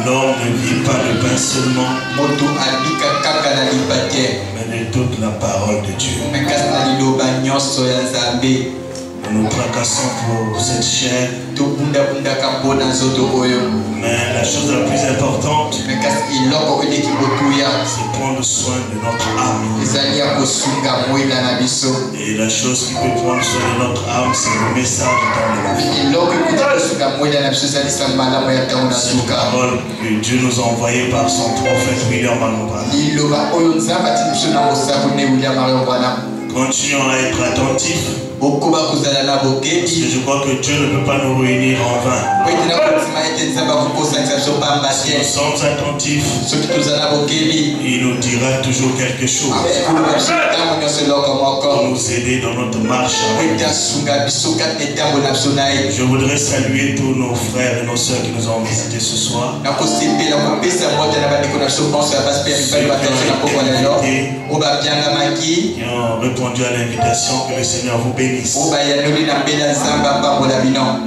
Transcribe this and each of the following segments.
L'homme ne vit pas de pain seulement, mais de toute la parole de Dieu. Nous nous tracassons pour cette chair, mais la chose la plus importante, c'est prendre soin de notre âme. Et la chose qui peut prendre soin de notre âme, c'est le message dans la vie. Cette parole que Dieu nous a envoyée par son prophète William Branham. Continuons à être attentifs. Parce que je crois que Dieu ne peut pas nous réunir en vain. Si nous sommes attentifs, il nous dira toujours quelque chose pour nous aider dans notre marche. Je voudrais saluer tous nos frères et nos sœurs qui nous ont visités ce soir. Qui ont répondu à l'invitation. Que le Seigneur vous bénisse.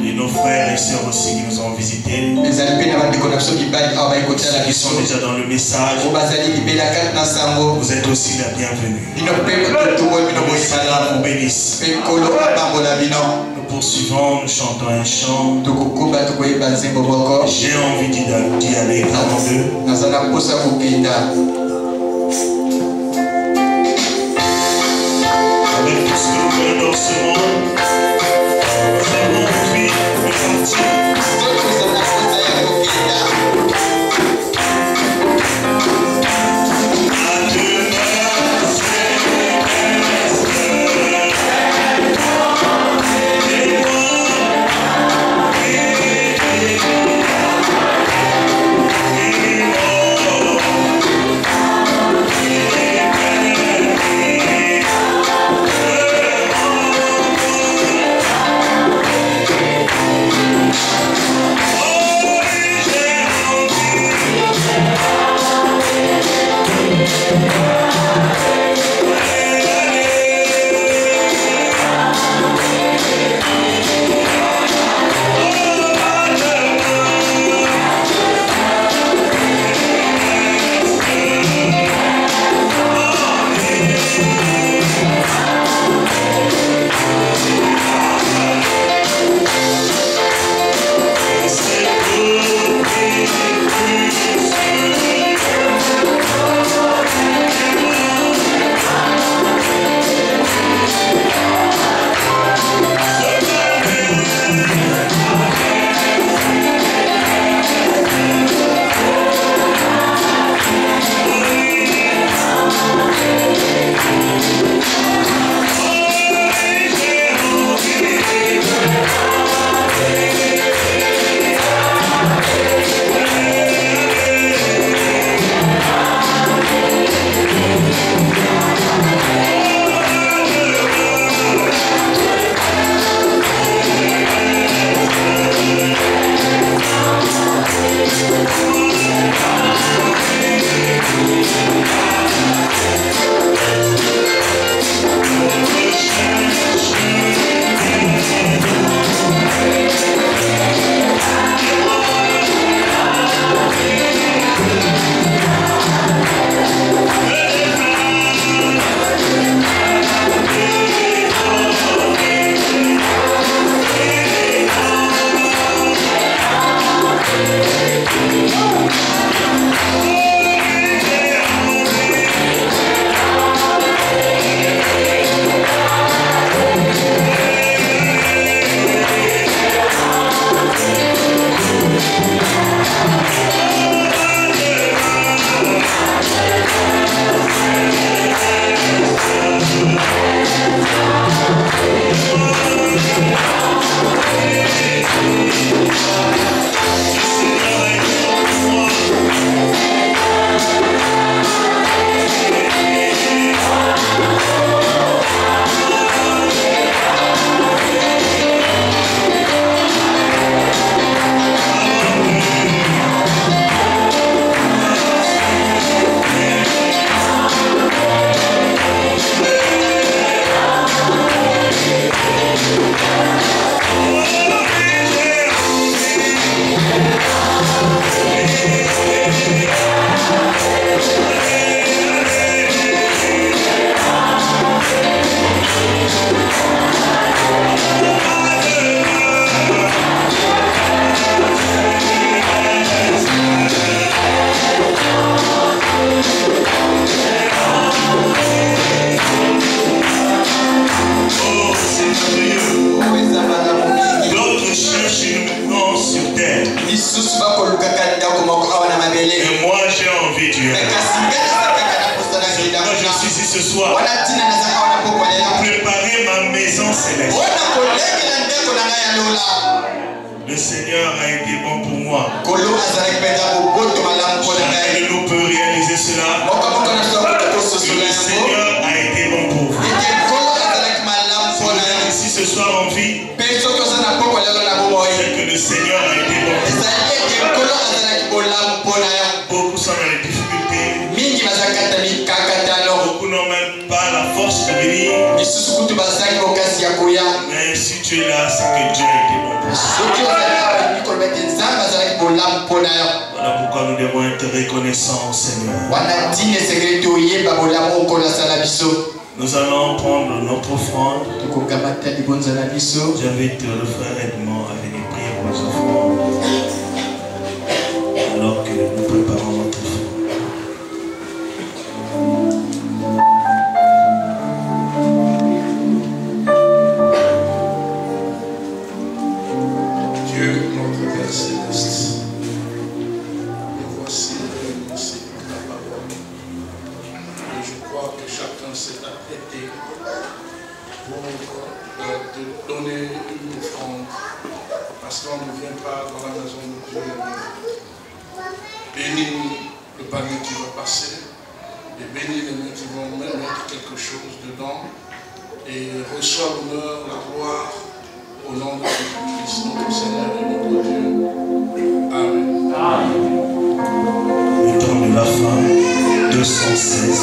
Et nos frères et sœurs aussi qui nous ont visités. Ceux qui sont déjà dans le message, vous êtes aussi la bienvenue. Que le Seigneur vous bénisse. Nous poursuivons, nous chantons un chant. J'ai envie d'y aller vraiment d'eux. Avec tout ce que nous faisons dans ce monde, nous avons envie de partir. Et moi j'ai envie, Dieu. Moi je suis ici ce soir pour préparer ma maison céleste. Le Seigneur a été bon pour moi. Chacun de nous peut réaliser cela. Le Seigneur a été bon pour vous. Si vous êtes ici ce soir en vie, c'est que le Seigneur a été bon pour vous. Beaucoup sont dans les difficultés. Beaucoup n'ont même pas la force de venir. Mais si tu es là, c'est que Dieu a été bon pour toi. Voilà pourquoi nous devons être reconnaissants au Seigneur. Nous allons prendre notre offrande. J'invite le frère Edmond à venir prier pour les offrandes. Alors que nous préparons notre offrande. Le panier qui va passer, et bénis les mains qui vont mettre quelque chose dedans, et reçois l'honneur, la gloire, au nom de Jésus-Christ, notre Seigneur et notre Dieu. Amen. Le temps de la fin, 216,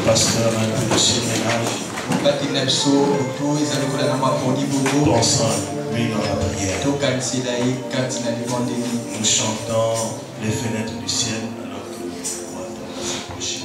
pasteur, un peu de surménage. tous ensemble, mis dans la prière. Nous chantons les fenêtres du ciel alors que nous attendons s'approcher.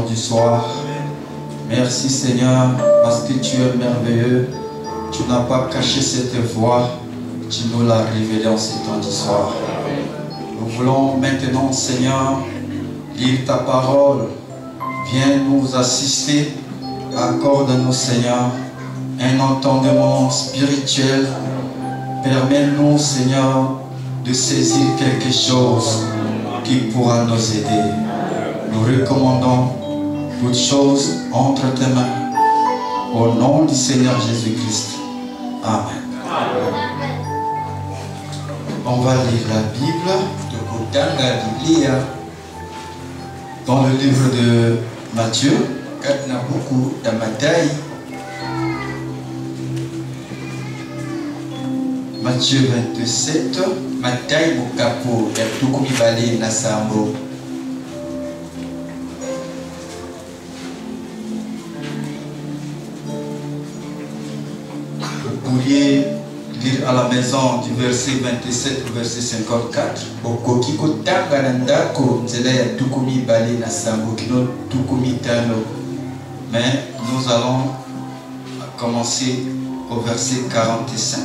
Du soir. Merci Seigneur parce que tu es merveilleux. Tu n'as pas caché cette voix, tu nous l'as révélée en ce temps du soir. Nous voulons maintenant Seigneur lire ta parole. Viens nous assister. Accorde-nous Seigneur un entendement spirituel. Permets-nous Seigneur de saisir quelque chose qui pourra nous aider. Nous recommandons toutes choses entre tes mains. Au nom du Seigneur Jésus-Christ. Amen. On va lire la Bible dans le livre de Matthieu. Matthieu 27. Vous pourriez lire à la maison du verset 27 au verset 54. Mais nous allons commencer au verset 45.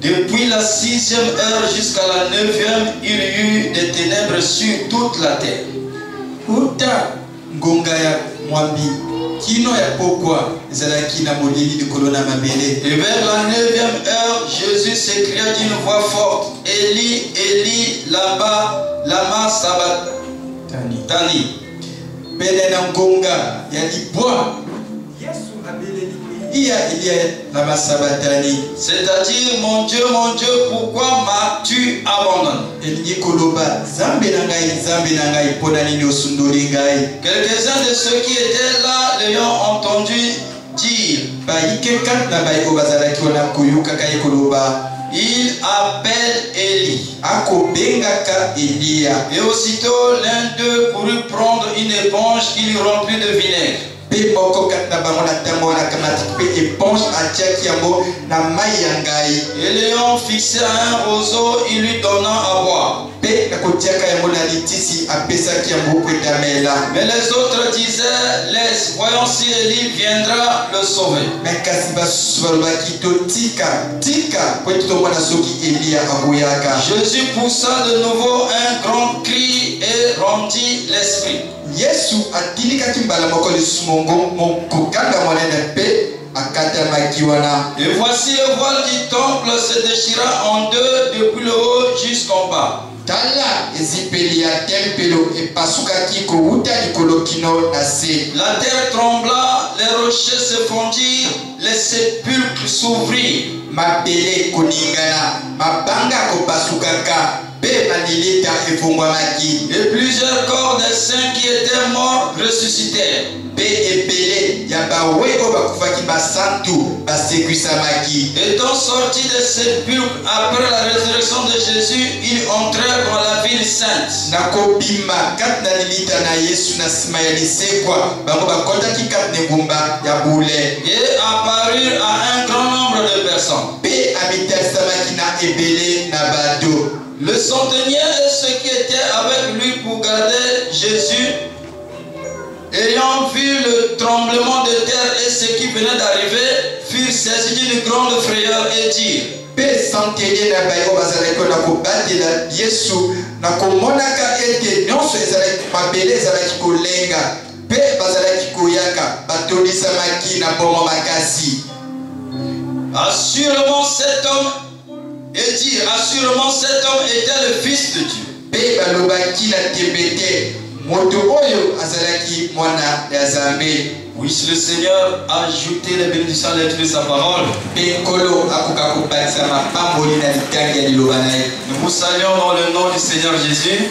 Depuis la 6e heure jusqu'à la 9e, il y eut des ténèbres sur toute la terre. Et vers la 9e heure, Jésus s'écria d'une voix forte: Élie, Élie, lama sabachthani. C'est-à-dire, mon Dieu, pourquoi m'as-tu abandonné? Quelques-uns de ceux qui étaient là l'ayant entendu dire, il appelle Élie. Et aussitôt l'un d'eux courut prendre une éponge qu'il remplit de vinaigre. Et l'ayant fixé à un roseau, il lui donna à boire. Mais les autres disaient, laisse, voyons si Élie viendra le sauver. Jésus poussa de nouveau un grand cri et rendit l'esprit. Et voici le voile du temple se déchira en deux depuis le haut jusqu'en bas. La terre trembla, les rochers se fondirent, les sépulcres s'ouvrirent. Et plusieurs corps des saints qui étaient morts ressuscitèrent. Étant sortis des sépulcres après la résurrection de Jésus, ils entrèrent dans la ville sainte. Et apparurent à un grand nombre de personnes. Le centenier et ceux qui étaient avec lui pour garder Jésus, ayant vu le tremblement de terre et ce qui venait d'arriver, furent saisis d'une grande frayeur et dirent: assurément cet homme, et dire, assurément cet homme était le Fils de Dieu. Puisse le Seigneur ajouter les bénédictions à l'être de sa parole. Nous vous saluons dans le nom du Seigneur Jésus.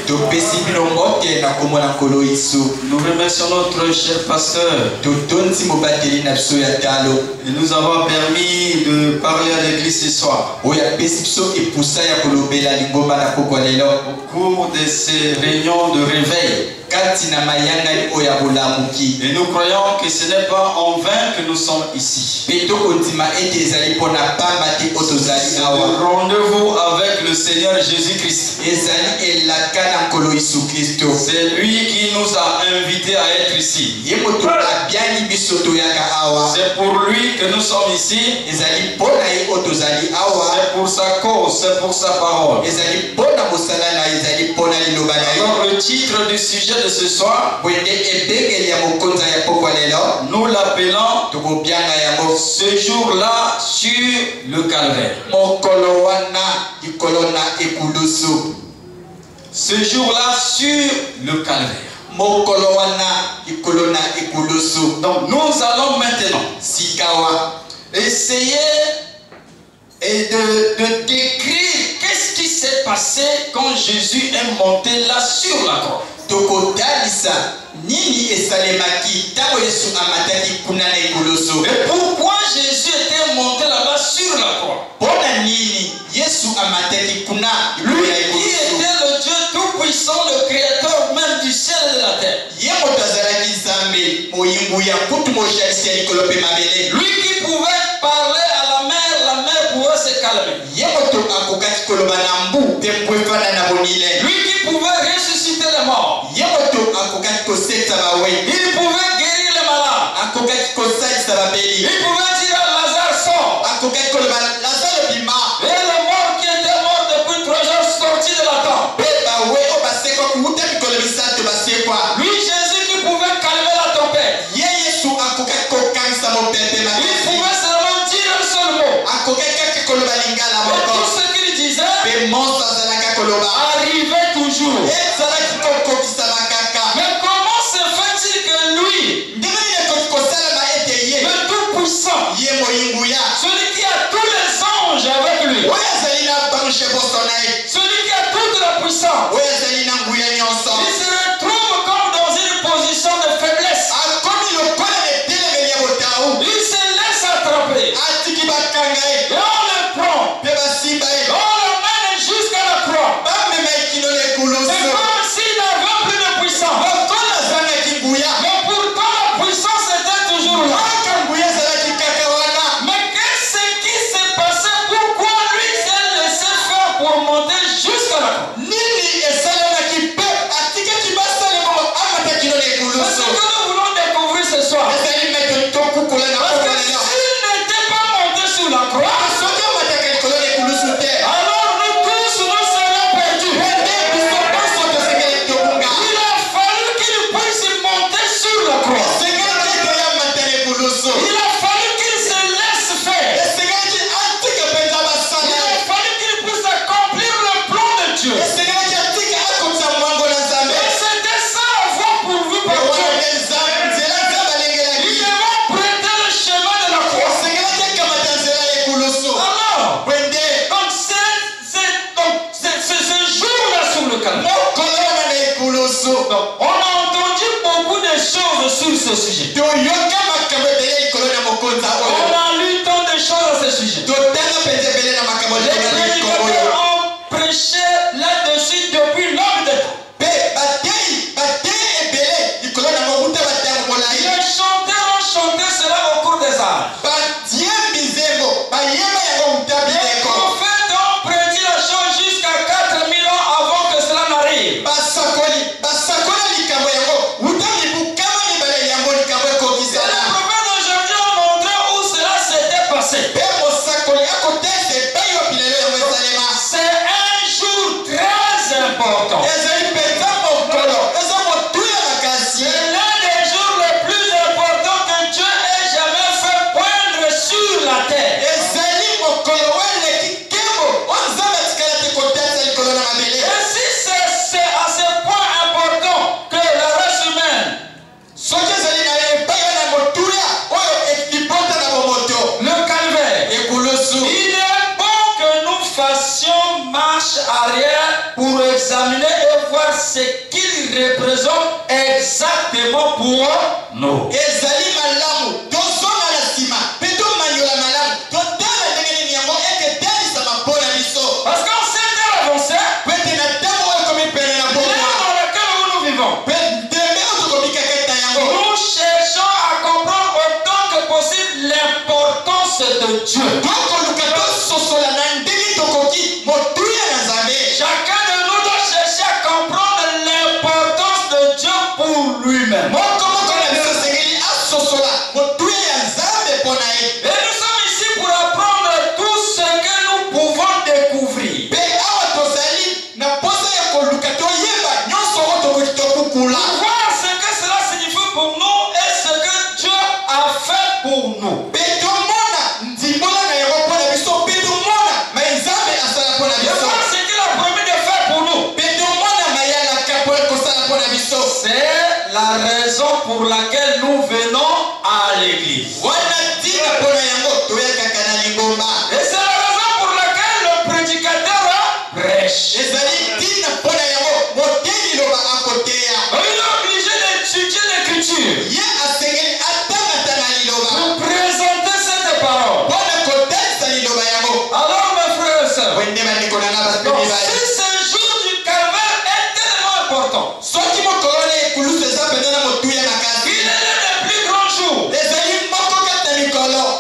Nous remercions notre cher pasteur de nous avoir permis de parler à l'église ce soir. Au cours de ces réunions de réveil. Et nous croyons que ce n'est pas en vain que nous sommes ici. C'est le rendez-vous avec le Seigneur Jésus-Christ. C'est lui qui nous a invités à être ici. C'est pour lui que nous sommes ici. C'est pour sa cause, c'est pour sa parole. Alors le titre du sujet de ce soir, nous l'appelons ce jour-là sur le calvaire. Ce jour-là sur le calvaire. Donc nous allons maintenant essayer de décrire qu'est-ce qui s'est passé quand Jésus est monté là sur la croix. Et pourquoi Jésus était monté là-bas sur la croix? Lui qui était le Dieu tout-puissant, le créateur même du ciel et de la terre. Lui qui pouvait parler à la mer pouvait se calmer. Lui qui pouvait ressusciter les morts. Il pouvait guérir les malades. Il pouvait dire à Lazare sort. Et les morts qui étaient morts depuis 3 jours sortis de la tombe. Lui Jésus qui pouvait calmer la tempête. Il pouvait seulement dire un seul mot. Et tout ce qu'il disait arrivait toujours. Mais comment se fait-il que lui, le tout-puissant, celui qui a tous les anges avec lui, celui qui a toute la puissance, il se retrouve comme dans une position de faiblesse. Il se laisse attraper. Et on le prend. On l'emmène jusqu'à la croix. C'est comme s'il n'avait plus de puissance. Mais pourtant la puissance était toujours là. Mais qu'est-ce qui s'est passé? Pourquoi lui s'est laissé faire pour monter jusqu'à la croix? C'est ce que nous voulons découvrir ce soir. Parce que s'il n'était pas monté sur la croix, alors nous tous nous serions perdus. Il a fallu qu'il puisse monter sur la croix. Il a fallu qu'il se Donc, on a entendu beaucoup de choses sur ce sujet. On a lu tant de choses à ce sujet. Les prédicateurs ont prêché là-dessus depuis longue date. Les chanteurs ont chanté cela au cours des âges. Les prophètes ont prédit la chose jusqu'à 4000 ans avant que cela n'arrive. Les prophètes d'aujourd'hui ont montré où cela s'était passé. C'est un jour très important. C'est l'un des jours les plus importants que Dieu ait jamais fait poindre sur la terre. Et si c'est à ce point important que la race humaine, le calvaire, il est bon que nous fassions marche arrière pour examiner et voir ce qu'il représente exactement pour nous. Parce qu'en cette ère avancée, l'ère dans laquelle nous vivons, nous cherchons à comprendre autant que possible l'importance de Dieu. Chacun de nous doit chercher à comprendre l'importance de Dieu pour lui-même. Et nous sommes ici pour apprendre tout ce que nous pouvons découvrir. Pour voir ce que cela signifie pour nous et ce que Dieu a fait pour nous. Et voir ce qu'il a promis de faire pour nous. C'est la raison pour laquelle nous venons à l'église. Et c'est la raison pour laquelle le prédicateur prêche. Il est obligé d'étudier l'écriture pour présenter cette parole. Alors mes frères et sœurs, donc, si ce jour du calvaire est tellement important, il est l'un des plus grands jours.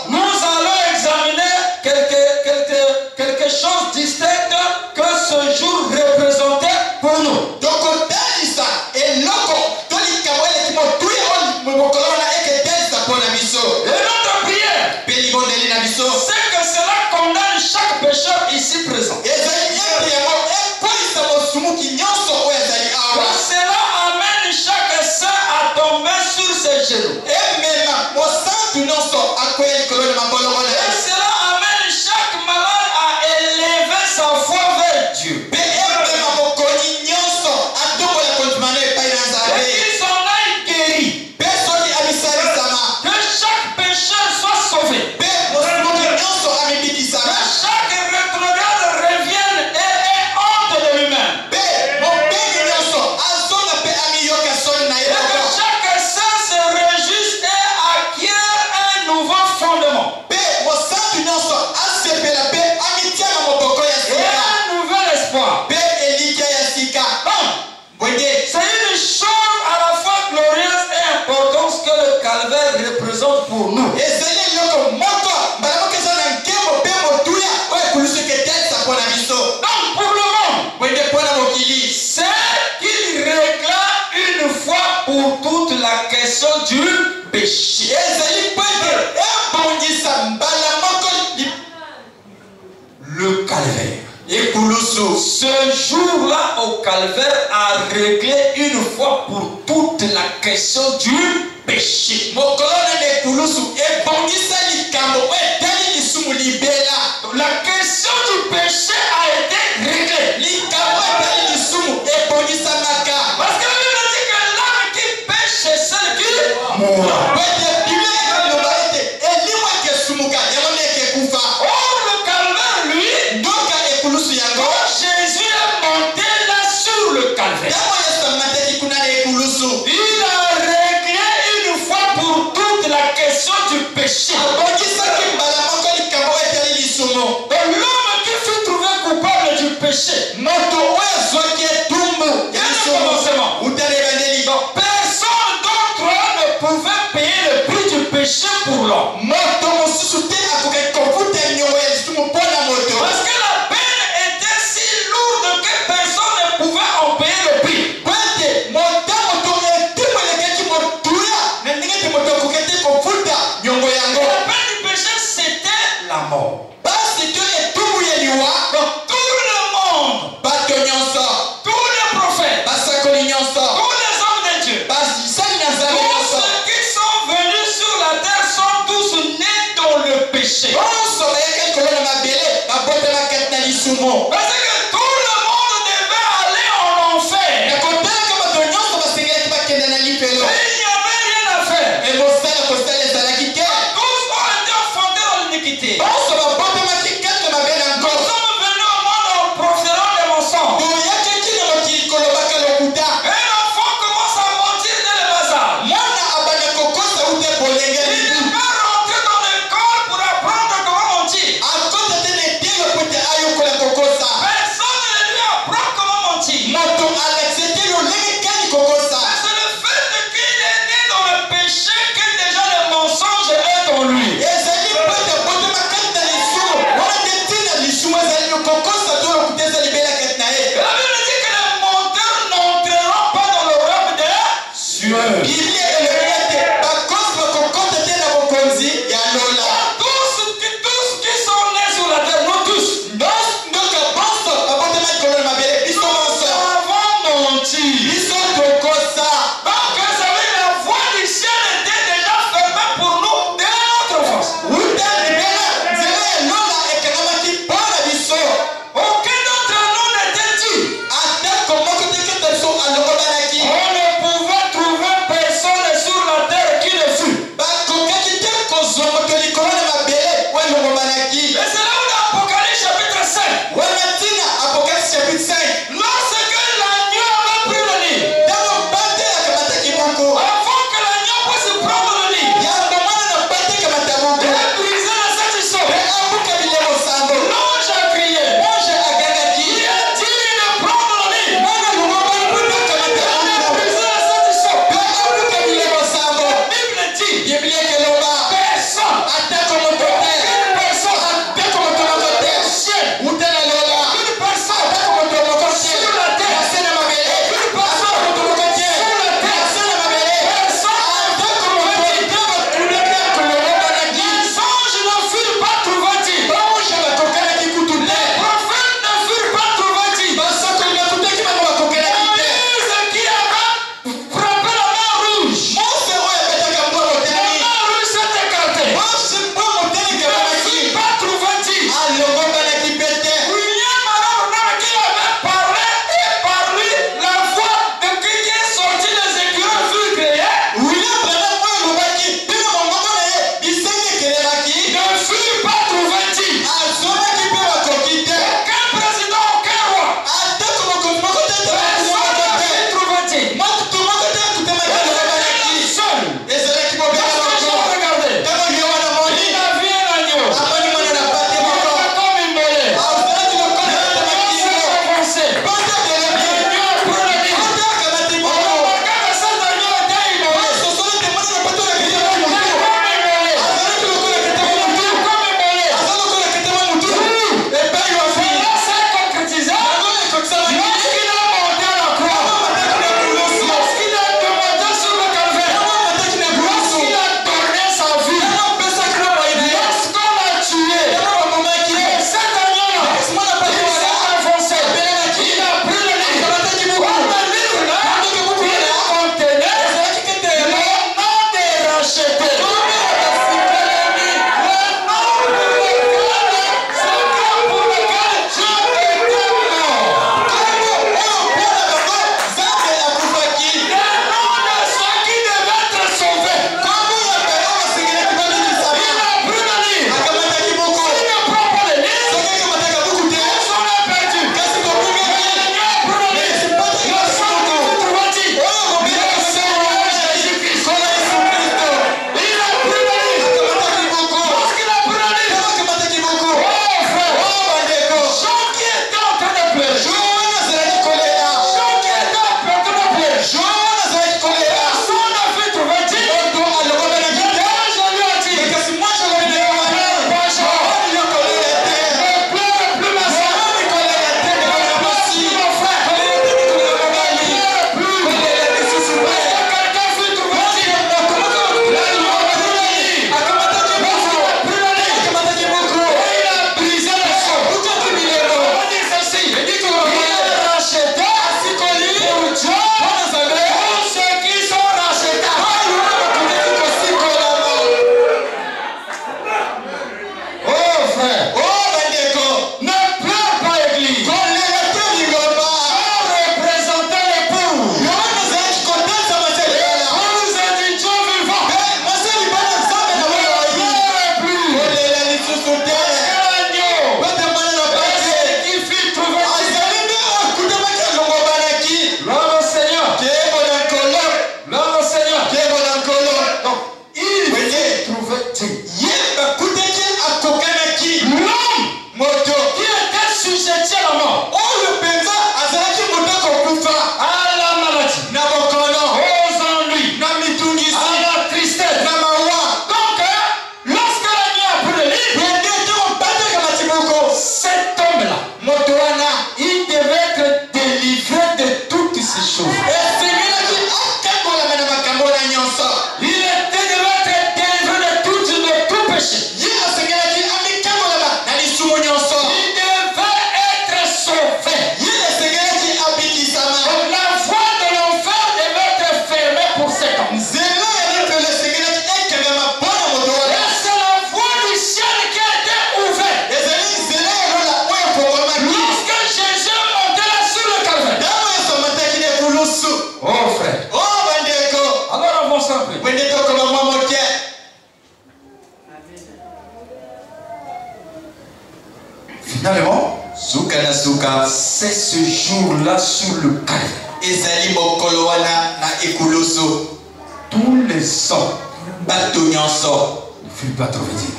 Nous allons examiner quelque chose distinct que ce jour représentait pour nous. Et notre prière, c'est que cela condamne chaque pécheur ici présent. Que cela amène chaque saint à tomber sur ses genoux. Et cela amène chaque malade à élever sa foi vers Dieu. Et qu'il s'en aille guéri. Que chaque pécheur soit sauvé. Que chaque rétrograde revienne et ait honte de lui-même. Et que chaque saint se réjouisse et acquiert un nouveau fondement. Et un nouvel espoir. C'est une chose à la fois glorieuse et importante que le calvaire représente pour nous. Donc pour le monde, c'est qu'il réclame une fois pour toutes la question du péché. Le calvaire. Ce jour-là au calvaire a réglé une fois pour toute la question du péché. La question du péché a été réglée. Parce que la Bible dit que l'homme qui pêche, c'est celle qui mourra. Or le calvaire, lui, quand Jésus est monté là sur le calvaire, cosmos. Parce que tout le monde devait aller en enfer. Et il n'y avait rien à faire. Tous ont été fondés dans l'iniquité. Nous sommes venus au monde en proférant des mensonges. Et l'enfant commence à mentir dès le bas âge. Il n'est pas rentré dans l'école pour apprendre comment mentir. Personne ne lui apprend comment mentir. Mais c'est le fait qu'il est né dans le péché que déjà le mensonge est en lui. assujettis à la mort, à la maladie, aux ennuis, à la tristesse. Donc, lorsque la nuit a pris le livre, cet homme-là, il devait être délivré de toutes ces choses. Il devait être délivré de tout péché. Il devait être sauvé. Donc, la voie de l'enfer devait être fermée pour cet homme. Et c'est la voie du ciel qui a été ouverte. Lorsque Jésus montait là sur le calvaire. Oh frère. Alors avance un peu. Finalement, c'est ce jour-là sur le calvaire. Tous les hommes ne furent pas trouvés dignes.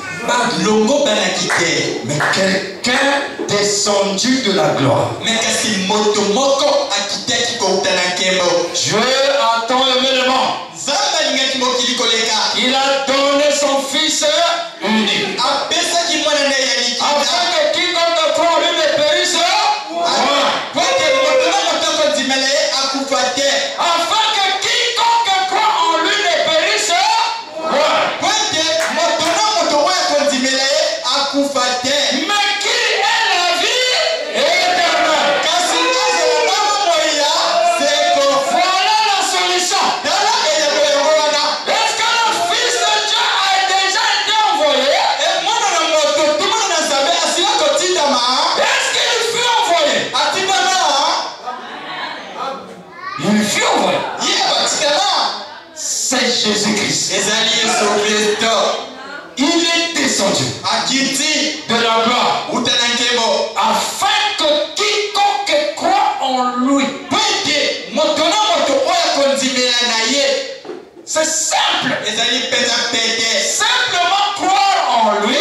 Mais quelqu'un descendu de la gloire. Dieu a tant aimé le monde. Il a donné son fils unique. Afin que quiconque croit en lui ne périsse. Afin que quiconque croit en lui ne périsse. Mais qui est la vie éternelle. Voilà la solution. Est-ce que le Fils de Dieu a déjà été envoyé? Est-ce qu'il fut envoyé? Il fut envoyé. C'est Jésus-Christ. Il est descendu de la gloire afin que quiconque croit en lui. C'est simple. Simplement croire en lui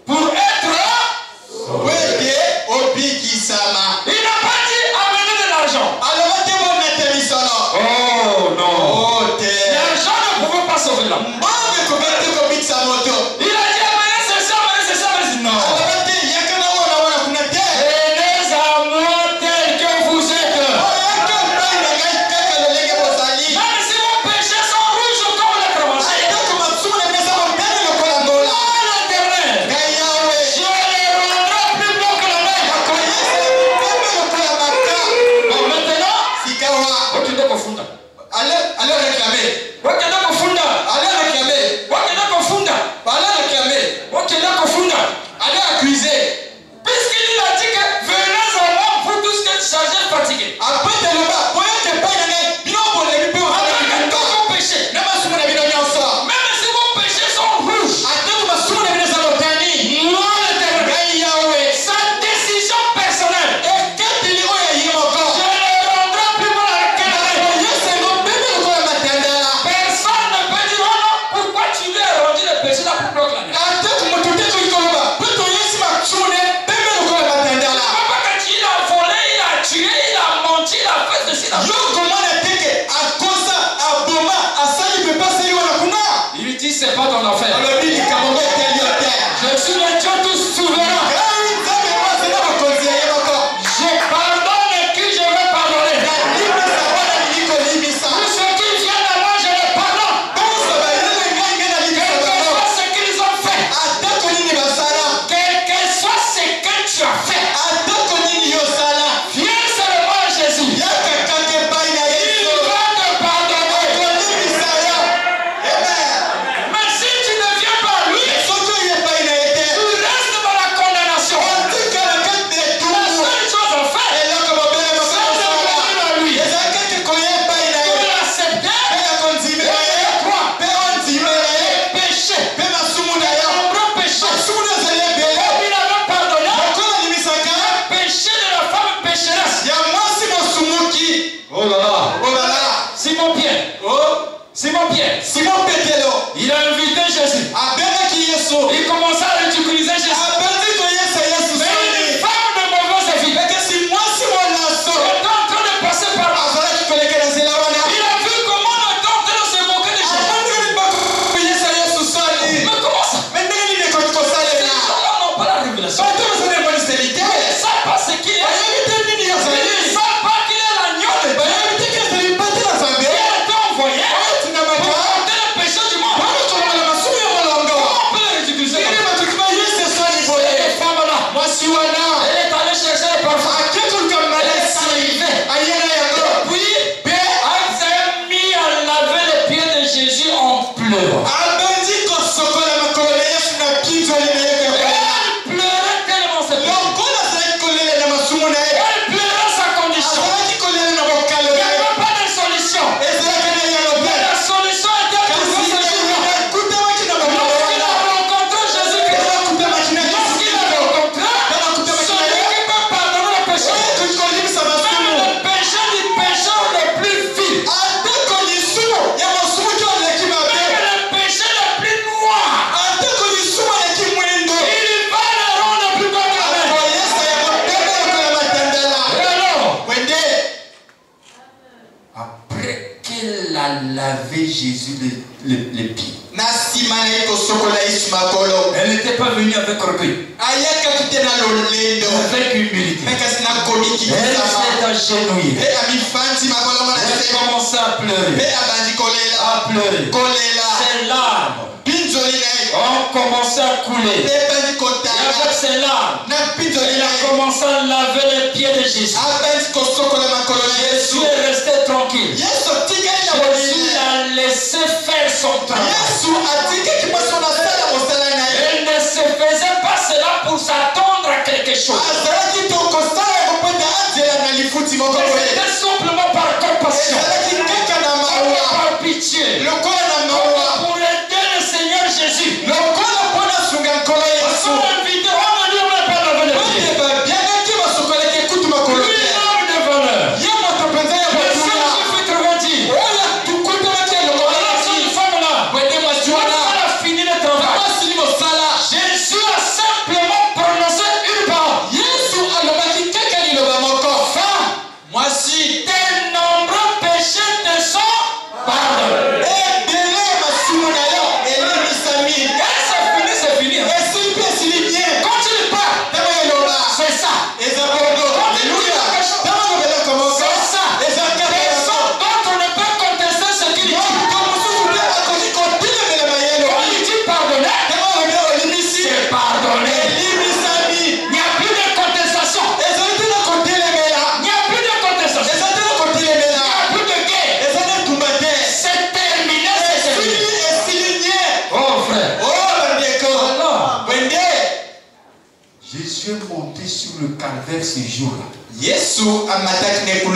pour être sauvé. Il n'a pas dit amener de l'argent. Oh non. L'argent ne pouvait pas sauver l'homme. Il a dit amenez ceci, amenez ceci, amenez ceci. Non. Venez à moi tel que vous êtes. Même si vos péchés sont rouges comme la cravache. L'Éternel, je les rendrai plus blancs que la neige. Bon, maintenant, Allez réclamer. laver Jésus les pieds. Elle n'était pas venue avec orgueil, avec humilité. Elle s'est agenouillée. Elle commença à pleurer. Ses larmes ont commencé à couler. Et avec ses larmes, il a commencé à laver les pieds de Jésus. Jésus est resté tranquille. Jésus a laissé faire son travail. Il ne se faisait pas cela pour s'attendre à quelque chose. C'était simplement par compassion, par pitié, pour aider le Seigneur Jésus.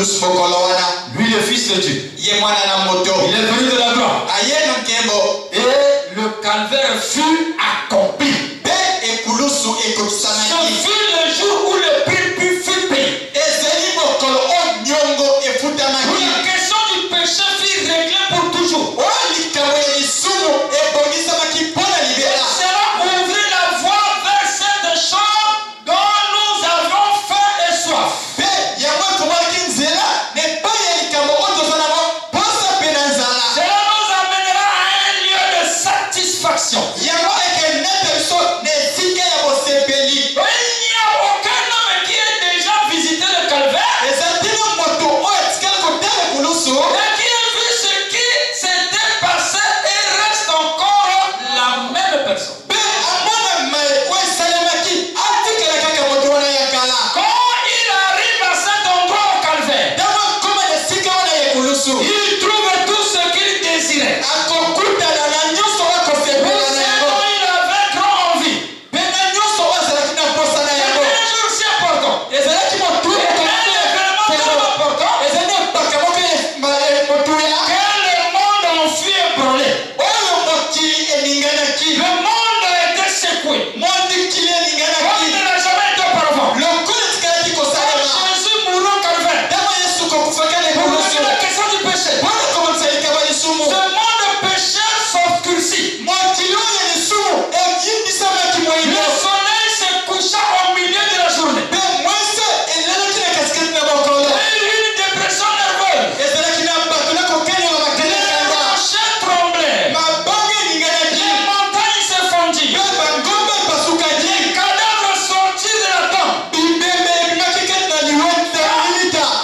Ce jour-là, lui le Fils de Dieu, il est venu de la gloire et le calvaire fut accompli. Ce fut le jour où le prix fut payé. La question du péché fut réglée pour toujours. Cela ouvrit la voie vers cette chose dont nous avons faim et soif. Cela nous amènera à un lieu de satisfaction. Il n'y a aucun homme qui ait déjà visité le calvaire et qui a vu ce qui s'était passé et reste encore la même personne. Quand il arrive à cet endroit au calvaire, il trouve tout ce qu'il désirait. Il avait grand envie. Un jour si important. Un événement tellement important que le monde en fut ébranlé. Le monde a été secoué comme il n'a jamais été auparavant. Jésus mourut au calvaire pour régler la question du péché. Ce monde pécheur s'obscurcit. Le soleil se coucha au milieu de la journée. Et une dépression nerveuse. Les rochers tremblaient. Les montagnes se fondirent. Les cadavres sortirent de la tombe.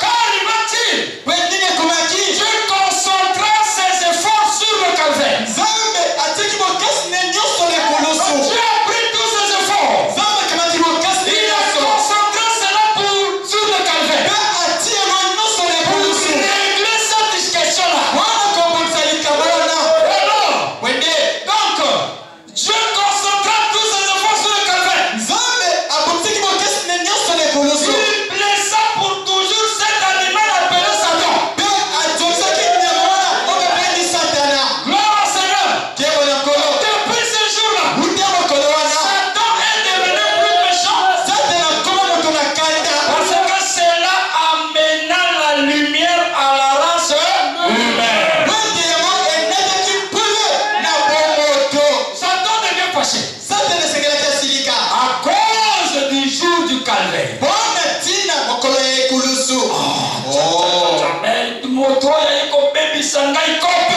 Qu'arriva-t-il? Dieu concentra ses efforts sur le calvaire. Dieu a pris tous ses efforts. Il a concentré cela sur le calvaire. Pour régler cette question-là. Alors, donc, Dieu concentra tous ses efforts sur le calvaire. Il blessa pour toujours cet animal appelé Satan. Gloire au Seigneur. Depuis ce jour-là, Satan est devenu plus méchant parce que cela amena la lumière à la race humaine. Satan devient fâché à cause du jour du calvaire. Mais moto ya iko baby sanga ikope.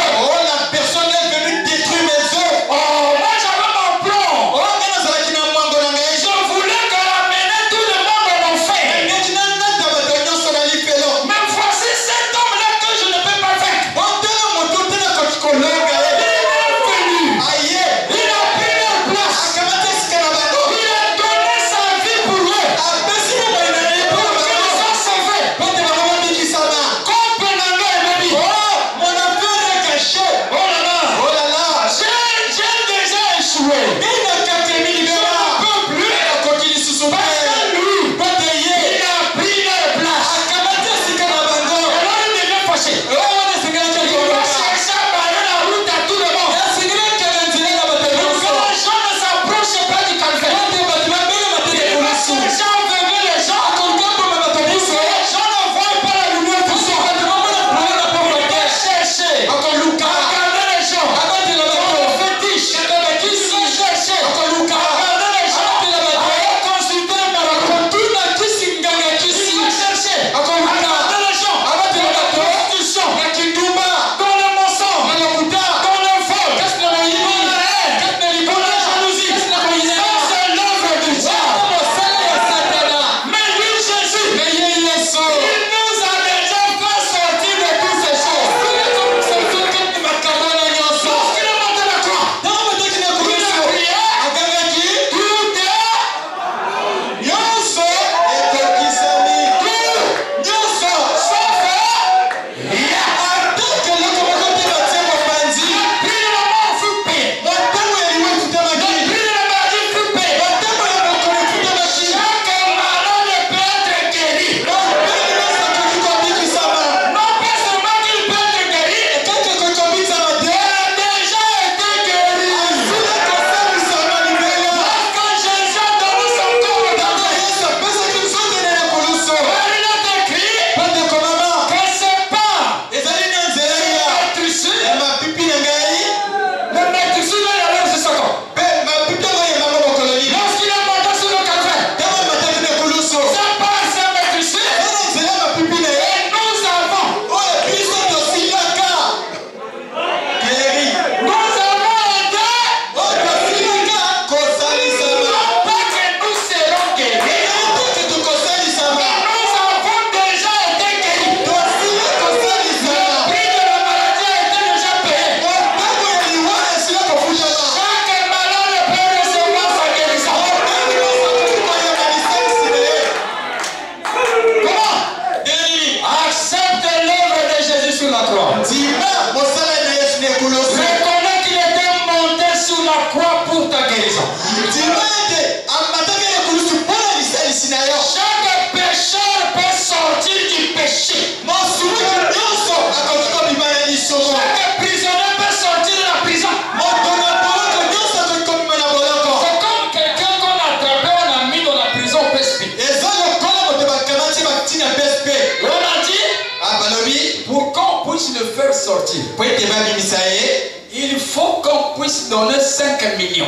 il faut qu'on puisse donner 5 millions.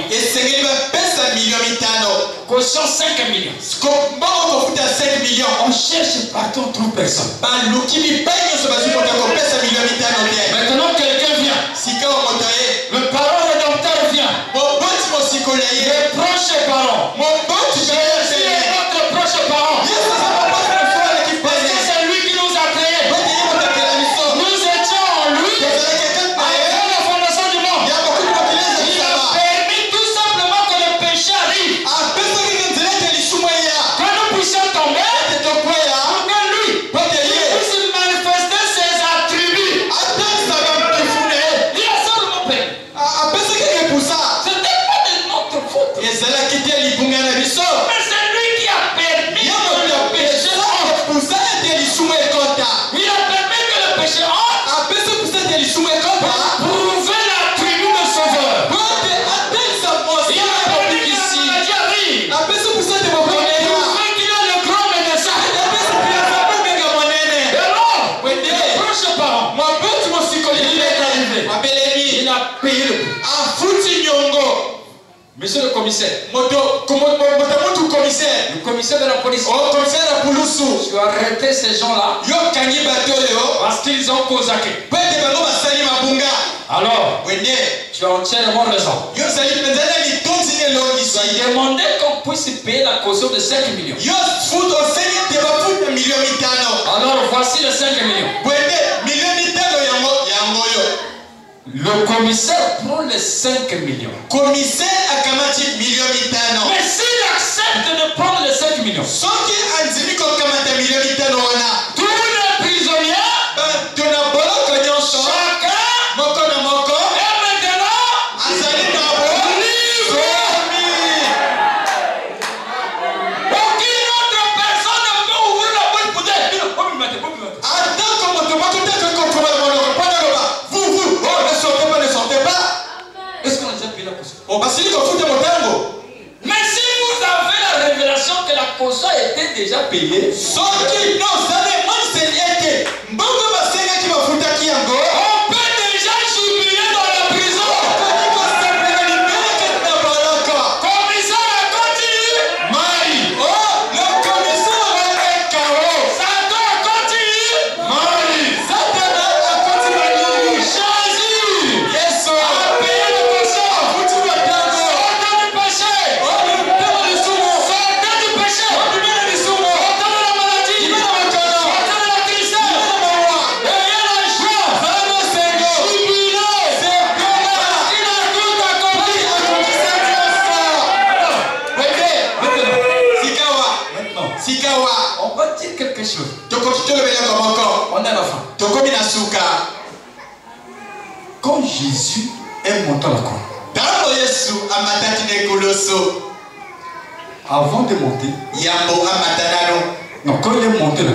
Caution 5 millions. On cherche partout, on trouve personne. Maintenant quelqu'un vient. Le parent rédempteur vient. Les proches parents. Jésus est notre proche parent. Parce que c'est lui qui nous a créés. Nous étions en lui. Avant la fondation du monde. Il a permis tout simplement que le péché arrive. Que nous puissions tomber. Pour que lui puisse manifester ses attributs. Il a simplement permis. C'était pas de notre faute. Mais c'est lui qui a permis que le péché entre. Il a permis que le péché entre. Pour prouver l'attribut de sauveur. Il a permis que la maladie arrive. Pour prouver qu'il est le grand médecin. Et alors, le proche parent, il est arrivé. Il a payé le prix. Monsieur le commissaire. Le commissaire de la police. Tu as arrêté ces gens-là. Parce qu'ils ont causé. Alors, tu as entièrement raison. Tu as demandé qu'on puisse payer la caution de 5 millions. Alors, voici les 5 millions. Le commissaire prend les 5 millions. Mais s'il accepte de prendre les 5 millions, tous les prisonniers, chacun est maintenant libre. Aucune autre personne ne peut ouvrir la boîte pour dire. Est-ce qu'on a déjà payé la caution? Mais si vous avez la révélation que la caution était déjà payée, on peut déjà jubiler dans la prison. Commissaire a continué. Marie. Satan a continué. Marie. Jésus a payé la caution. Sortez du péché. Sortez du péché. Sortez de la maladie. Sortez de la tristesse. Ayez la joie. Jubilez. Parce qu'il a tout accompli. Maintenant, on va dire quelque chose. On est à la fin. Quand Jésus est monté à la croix, avant de monter, non, quand il est monté là,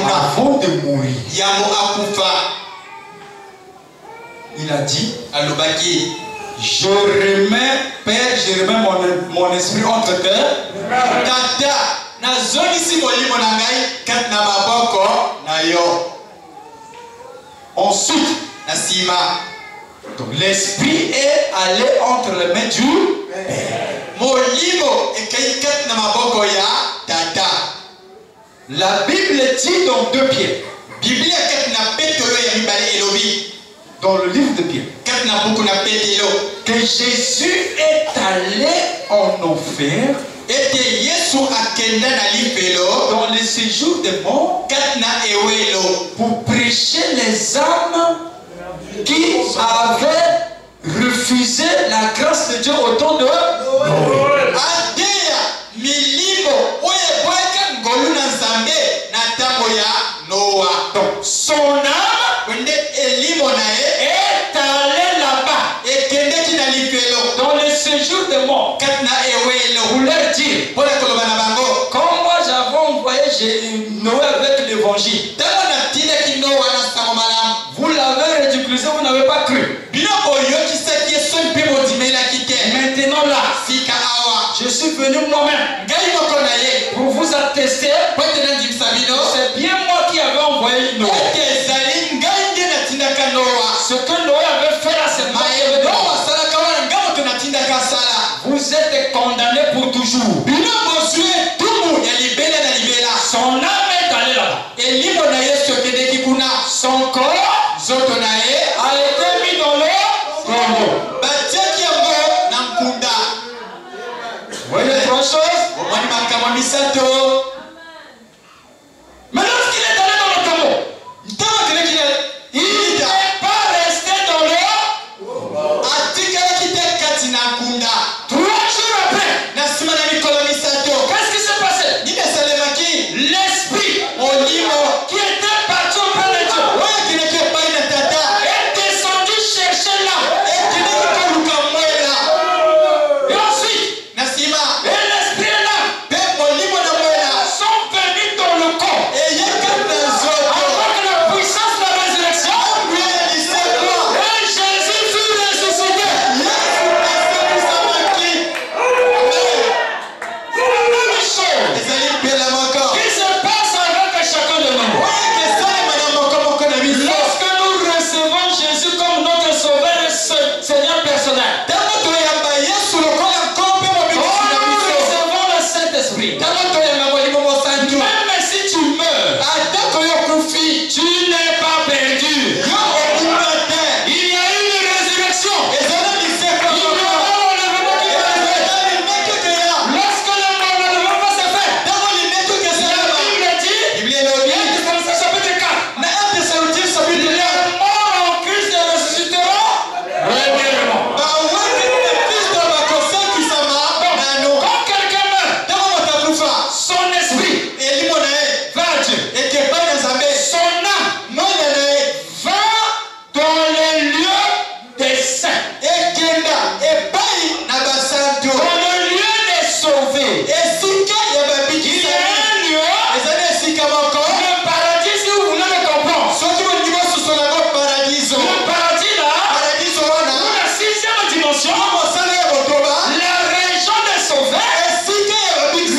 avant de mourir, il a dit, je remets, Père, je remets mon esprit entre terre. Ensuite, donc l'esprit est allé entre les mains du Père. La Bible dit dans 2 Pierre, dans le livre de Pierre, que Jésus est allé en enfer dans le séjour des morts pour prêcher les âmes qui avaient refusé la grâce de Dieu autour de donc son âme est allée là-bas dans le séjour des morts pour leur dire, comme moi j'avais envoyé Noé avec l'évangile, vous l'avez ridiculisé, vous n'avez pas cru. Maintenant là, je suis venu moi-même pour vous attester, c'est bien moi qui avais envoyé Noé. misato. Mais lorsqu'il est allé dans le tombeau, il n'est pas resté dans l'eau. 3 jours après, qu'est-ce qui s'est passé? L'esprit qui était parti auprès de Dieu est descendu chercher l'âme. Et ensuite, et l'esprit et l'âme sont venus dans le corps. Avec la puissance de la résurrection, et Jésus fut ressuscité. C'est la même chose qui se passe avec chacun de nous. Lorsque nous recevons Jésus comme notre sauveur et Seigneur personnel, nous recevons le Saint-Esprit. Même si tu meurs, tu n'es pas perdu. Il y a une résurrection. Il y aura l'enlèvement qui va se faire. Lorsque l'enlèvement va se faire, la Bible dit, Ephésiens chapitre 4, les morts en Christ ressusciteront premièrement. Quand quelqu'un meurt, son esprit va à Dieu. Son âme va dans les lieux des saints, dans le lieu des sauvés. Il y a un lieu, le paradis, si vous voulez le comprendre. Le paradis là, ou la 6e dimension, la région des sauvés,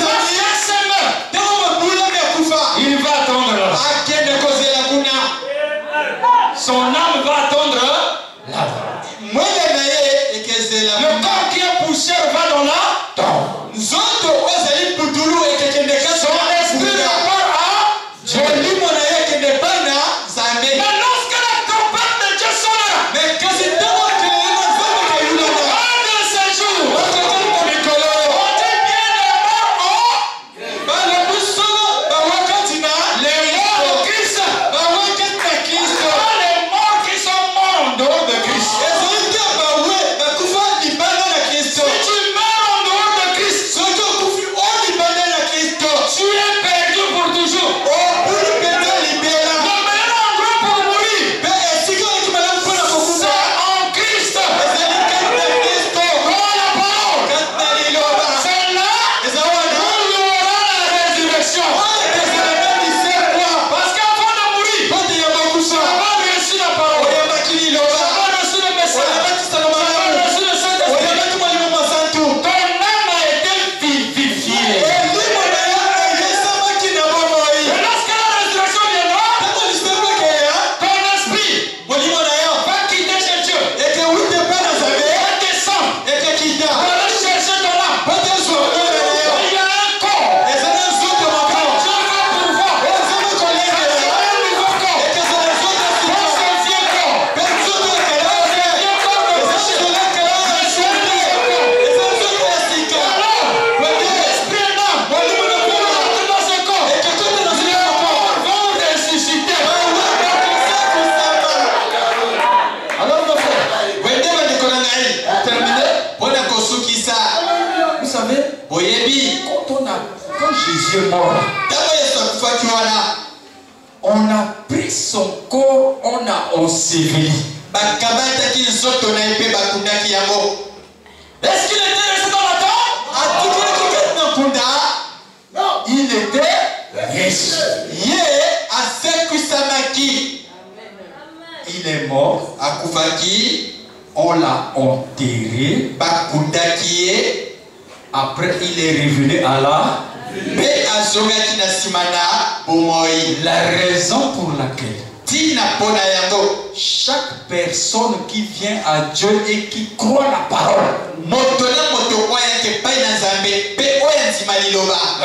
lorsqu'un se meurt, il va attendre là-bas. Son âme va attendre là-bas. Le corps qui est poussière va dans la tombe. Son esprit repart à Dieu. Mais lorsque la tempête de Dieu sonnera, un de ces jours, on dit bien les morts les morts au Christ, pas les morts qui sont morts en dehors de Christ. Si tu meurs en dehors de Christ, tu es perdu pour toujours. Le meilleur endroit pour mourir, c'est en Christ. Dans la parole, c'est là où il y aura la résurrection. Parce qu'avant de mourir, ça va reçu la parole, ça va reçu le message, ça va reçu le Saint-Esprit. Ton âme a été vivifiée. Et lorsque la résurrection viendra, ton esprit va quitter chez Dieu, va descendre, va aller chercher ton âme. Il y a un corps que Dieu va pourvoir. Un nouveau corps. Dans ce vieux corps. Le vieux corps de péché. Le vieux corps. Alors, l'esprit et l'âme vont rentrer dans ce corps. Les morts vont ressusciter. Alors, mon frère, terminé. Vous savez, quand Jésus est mort, on a pris son corps, on a enseveli. Est-ce qu'il était resté dans la tombe? Non, il était ressuscité. Il est mort, on l'a enterré. Après, il est revenu à la La raison pour laquelle chaque personne qui vient à Dieu et qui croit la parole, la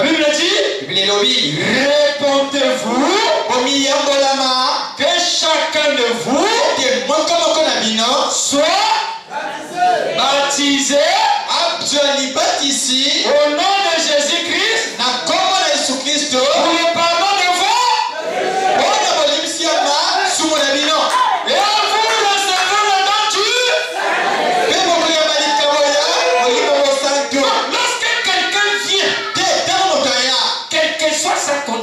Bible dit, répondez-vous que chacun de vous soit baptisé au nom de Jésus-Christ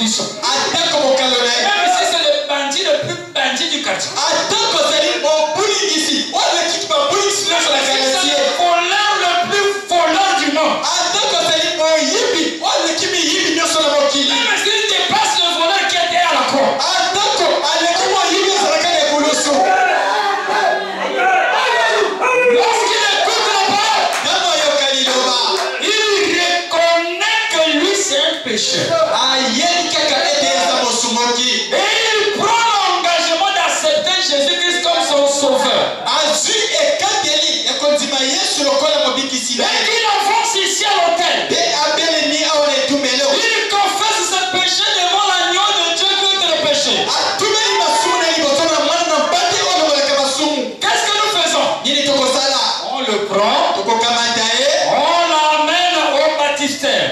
condition. Même si c'est le bandit le plus bandit du quartier. C'est le voleur le plus voleur du monde. Même s'il dépasse le voleur qui était à la croix. Lorsqu'il écoute la parole, il reconnaît que lui c'est un pécheur. Et il prend l'engagement d'accepter Jésus-Christ comme son sauveur. Et il avance ici à l'autel. Il confesse ses péchés devant l'agneau de Dieu contre le péché. Qu'est-ce que nous faisons? On le prend, on l'amène au baptistère.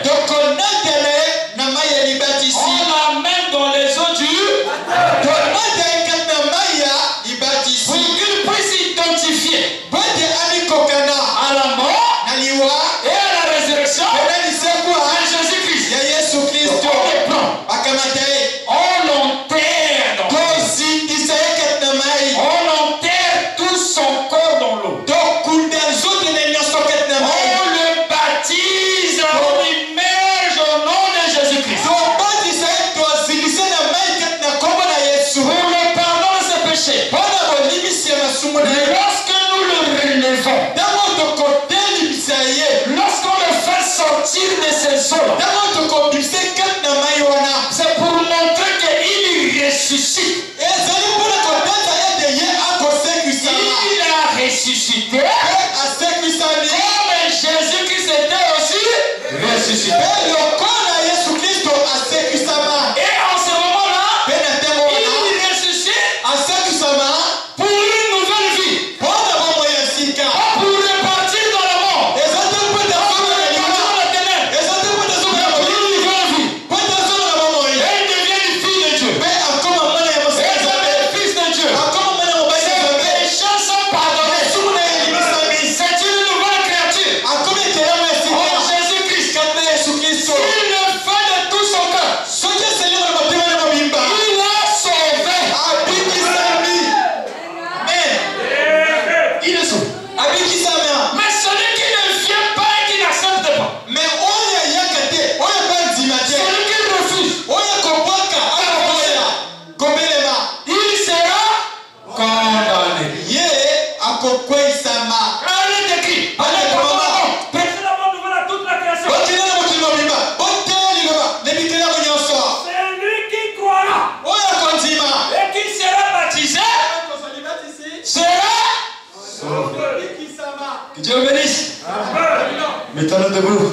On l'amène dans les eaux du pour qu'il puisse s'identifier à la mort et à la résurrection de Jésus-Christ. On le prend, on l'enterre dans l'eau. On enterre tout son corps dans l'eau. On le baptise, on l'immerge au nom de Jésus-Christ. Pour le pardon de ses péchés. Lorsque nous le relevons, lorsqu'on le fait sortir de ses eaux, c'est pour montrer qu'il ressuscite. Il a ressuscité comme Jésus-Christ était aussi ressuscité. Et en ce moment-là, il ressuscite pour une nouvelle vie. Pas pour repartir dans la mort. Dans la ténèbre. Pour une nouvelle vie. Et il devient une fille de Dieu. Et devient fils de Dieu. Ses péchés sont pardonnés. C'est une nouvelle créature. En Jésus-Christ. Il le fait de tout son cœur. Il a sauvé. Il est sauvé. Mais celui qui ne vient pas et qui n'accepte pas, celui qui refuse, il sera condamné. Allez décrit. Allez proclamons. Prêchez la bonne nouvelle à toute la création. C'est lui qui croira et qui sera baptisé sera sauvé. Que Dieu bénisse. Mettons-nous debout.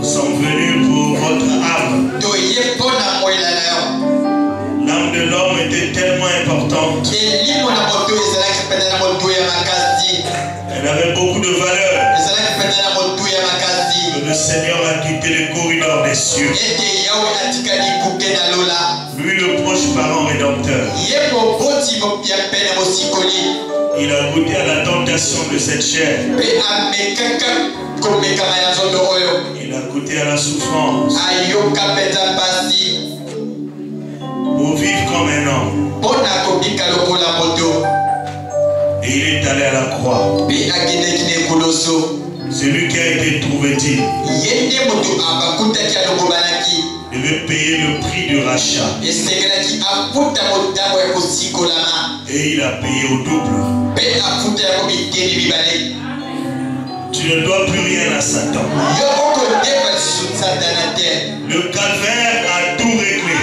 sommes venus pour votre âme. L'âme de l'homme était tellement importante. Elle avait beaucoup de valeur. Que le Seigneur a quitté les corridors des cieux. Lui, le proche parent rédempteur. Il a goûté à la tentation de cette chair. Il a goûté à la souffrance. Pour vivre comme un homme. Et il est allé à la croix. Celui qui a été trouvé digne devait payer le prix du rachat. Et il a payé au double. Tu ne dois plus rien à Satan. Le calvaire a tout réglé.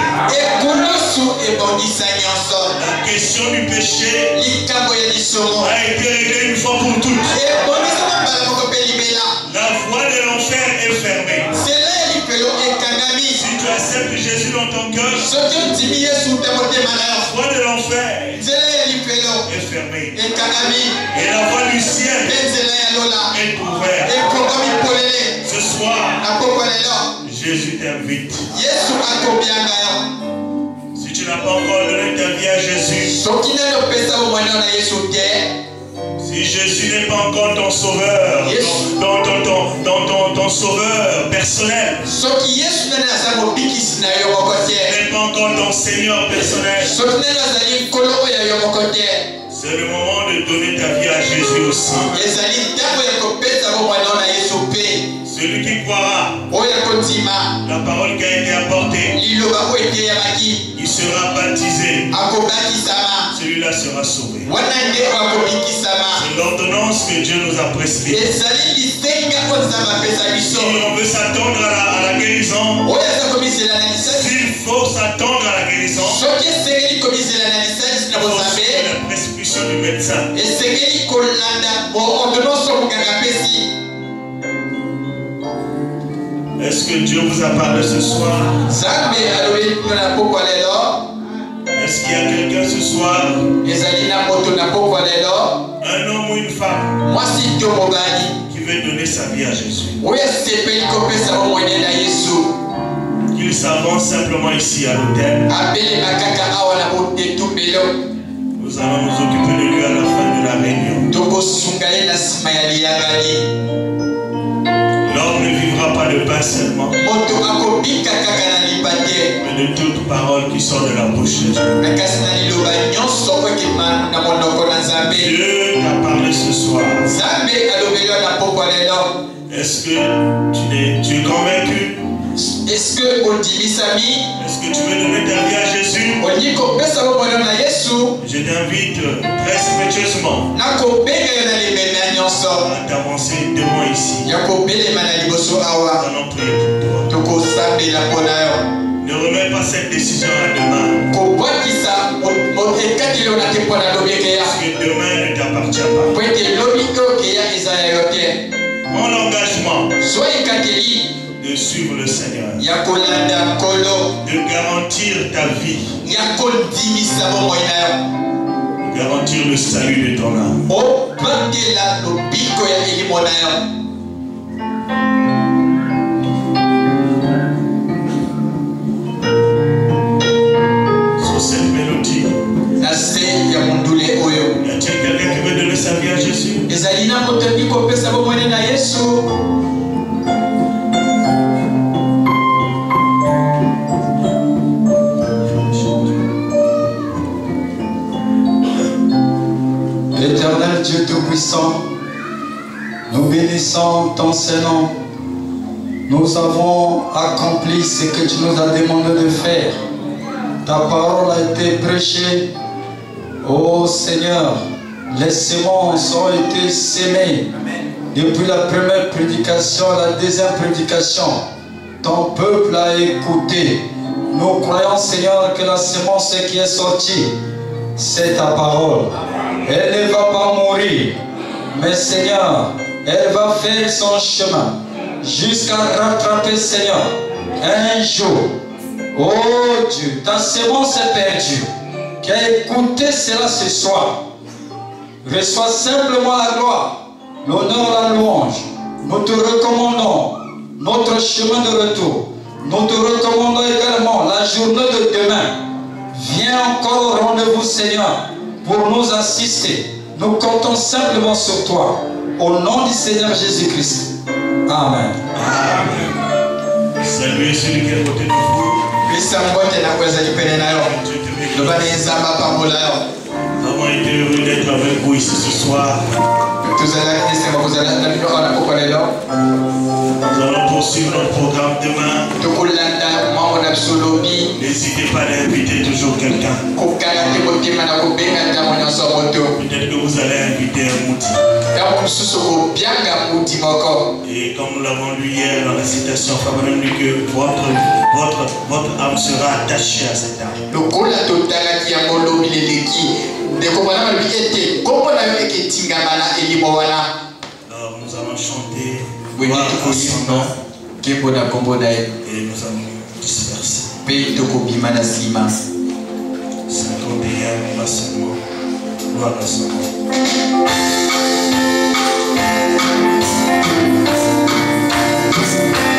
La question du péché a été réglée une fois pour toutes. La voie de l'enfer est fermée. Si tu acceptes Jésus dans ton cœur, la voie de l'enfer est fermée. Et la voie du ciel est ouverte. Ce soir, Jésus t'invite. Si tu n'as pas encore donné ta vie à Jésus, si Jésus n'est pas encore ton sauveur, ton sauveur personnel, n'est pas encore ton Seigneur personnel, c'est le moment de donner ta vie à Jésus aussi. Celui qui croira la parole qui a été apportée, il sera baptisé. Celui-là sera sauvé. C'est l'ordonnance que Dieu nous a prescrite. Si on veut s'attendre à la guérison, s'il faut s'attendre à la guérison, il faut la prescription du médecin. Est-ce que Dieu vous a parlé ce soir? Est-ce qu'il y a quelqu'un ce soir, un homme ou une femme, qui veut donner sa vie à Jésus? Qu'il s'avance simplement ici à l'hôtel. Nous allons nous occuper de lui à la fin de la réunion. L'homme ne vivra pas de pain seulement, mais de toute parole qui sort de la bouche de Dieu. Dieu t'a parlé ce soir. Est-ce que tu es convaincu? Est-ce que tu veux donner ta vie à Jésus? Je t'invite très respectueusement à t'avancer devant ici. Nous allons prier pour toi. Ne remets pas cette décision à demain. Parce que demain ne t'appartient pas. Prends l'engagement de suivre le Seigneur, de garantir ta vie, de garantir le salut de ton âme. Sur cette mélodie, y a-t-il quelqu'un qui veut donner sa vie à Jésus? Éternel Dieu Tout-Puissant, nous bénissons ton Saint-Nom. Nous avons accompli ce que tu nous as demandé de faire. Ta parole a été prêchée. Ô Seigneur, les semences ont été semées. Depuis la première prédication à la deuxième prédication, ton peuple a écouté. Nous croyons, Seigneur, que la semence qui est sortie, c'est ta parole. Elle ne va pas mourir, mais Seigneur, elle va faire son chemin. jusqu'à rattraper, Seigneur, un jour. Oh Dieu, ta semence est perdue, qui a écouté cela ce soir. Reçois simplement la gloire, l'honneur, la louange. Nous te recommandons notre chemin de retour. Nous te recommandons également la journée de demain. Viens encore au rendez-vous, Seigneur, pour nous assister. Nous comptons simplement sur toi. Au nom du Seigneur Jésus-Christ. Amen. Amen. Saluez celui qui est à côté de vous. Nous avons été heureux d'être avec vous ici ce soir. Nous allons poursuivre notre programme demain. N'hésitez pas à inviter toujours quelqu'un. Peut-être que vous allez inviter un Moudi. Et comme nous l'avons lu hier dans la citation, Fabrem dit que votre âme sera attachée à cette âme. Alors nous allons chanter ensemble et nous allons disperser. 51 va seulement. Gloire à son nom. Thank you.